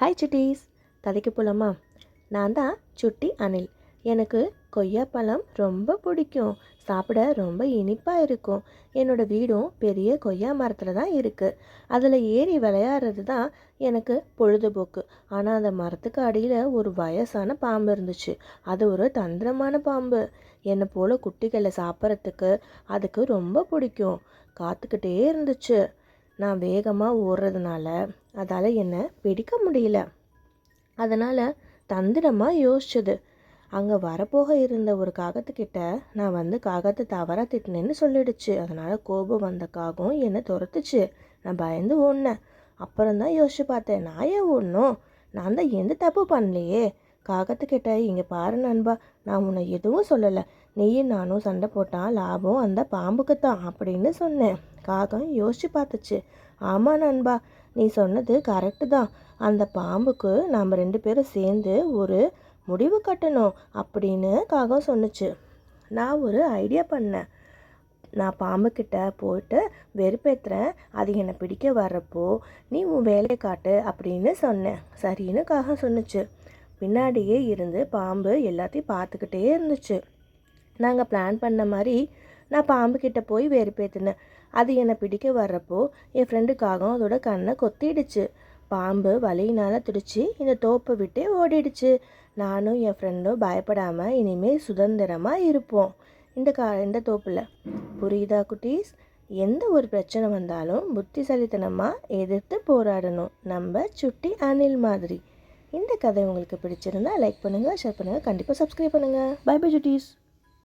Hi சுட்டீஸ், கதைக்கு போகலாமா? நான் தான் சுட்டி அனில். எனக்கு கொய்யாப்பழம் ரொம்ப பிடிக்கும். சாப்பிட ரொம்ப இனிப்பாக இருக்கும். என்னோடய வீடும் பெரிய கொய்யா மரத்தில் தான் இருக்குது. அதில் ஏறி விளையாடுறது தான் எனக்கு பொழுதுபோக்கு. ஆனால் அந்த மரத்துக்கு அடியில் ஒரு வயசான பாம்பு இருந்துச்சு. அது ஒரு தந்திரமான பாம்பு. என்னை போல் குட்டிகளை சாப்பிட்றதுக்கு அதுக்கு ரொம்ப பிடிக்கும். காத்துக்கிட்டே இருந்துச்சு. நான் வேகமாக ஓடுறதுனால அதால் என்னை பிடிக்க முடியல. அதனால் தந்திரமாக யோசிச்சது. அங்கே வரப்போக இருந்த ஒரு காகத்துக்கிட்ட நான் வந்து காகத்தை தவறாக திட்டினேன்னு சொல்லிடுச்சு. அதனால் கோபம் வந்த காகம் என்னை துரத்துச்சு. நான் பயந்து ஓடினேன். அப்புறம்தான் யோசிச்சு பார்த்தேன், நான் ஏன் ஓடணும்? நான் தான் எந்த தப்பு பண்ணலையே. காகத்துக்கிட்ட, இங்கே பாரு நண்பா, நான் உன்னை எதுவும் சொல்லலை. நீயும் நானும் சண்டை போட்டால் லாபம் அந்த பாம்புக்கு தான் அப்படின்னு சொன்னேன். காகம் யோசிச்சு பார்த்துச்சு. ஆமாம் நண்பா, நீ சொன்னது கரெக்டு தான். அந்த பாம்புக்கு நாம் 2 பேரும் சேர்ந்து ஒரு முடிவு கட்டணும் அப்படின்னு காகம் சொன்னுச்சு. நான் ஒரு ஐடியா பண்ணேன். நான் பாம்புக்கிட்ட போயிட்டு வெறுப்பேற்றுறேன், அது என்னை பிடிக்க வர்றப்போ நீ உன் வேலையை காட்டு அப்படின்னு சொன்னேன். சரின்னு காகம் சொன்னுச்சு. பின்னாடியே இருந்து பாம்பு எல்லாத்தையும் பார்த்துக்கிட்டே இருந்துச்சு. நாங்கள் பிளான் பண்ண மாதிரி நான் பாம்புக்கிட்ட போய் வெறுப்பேற்றினேன். அது என்னை பிடிக்க வர்றப்போ என் ஃப்ரெண்டுக்காகவும் அதோட கண்ணை கொத்திடுச்சு. பாம்பு வலியினால் துடிச்சு இந்த தோப்பை விட்டே ஓடிடுச்சு. நானும் என் ஃப்ரெண்டும் பயப்படாமல் இனிமேல் சுதந்திரமாக இருப்போம் இந்த தோப்பில். புரியுதா குட்டீஸ்? எந்த ஒரு பிரச்சனை வந்தாலும் புத்திசாலித்தனமாக எதிர்த்து போராடணும், நம்ம சுட்டி அனில் மாதிரி. இந்த கதை உங்களுக்கு பிடிச்சிருந்தா லைக் பண்ணுங்கள், ஷேர் பண்ணுங்கள், கண்டிப்பாக சப்ஸ்கிரைப் பண்ணுங்கள். By by Chutties.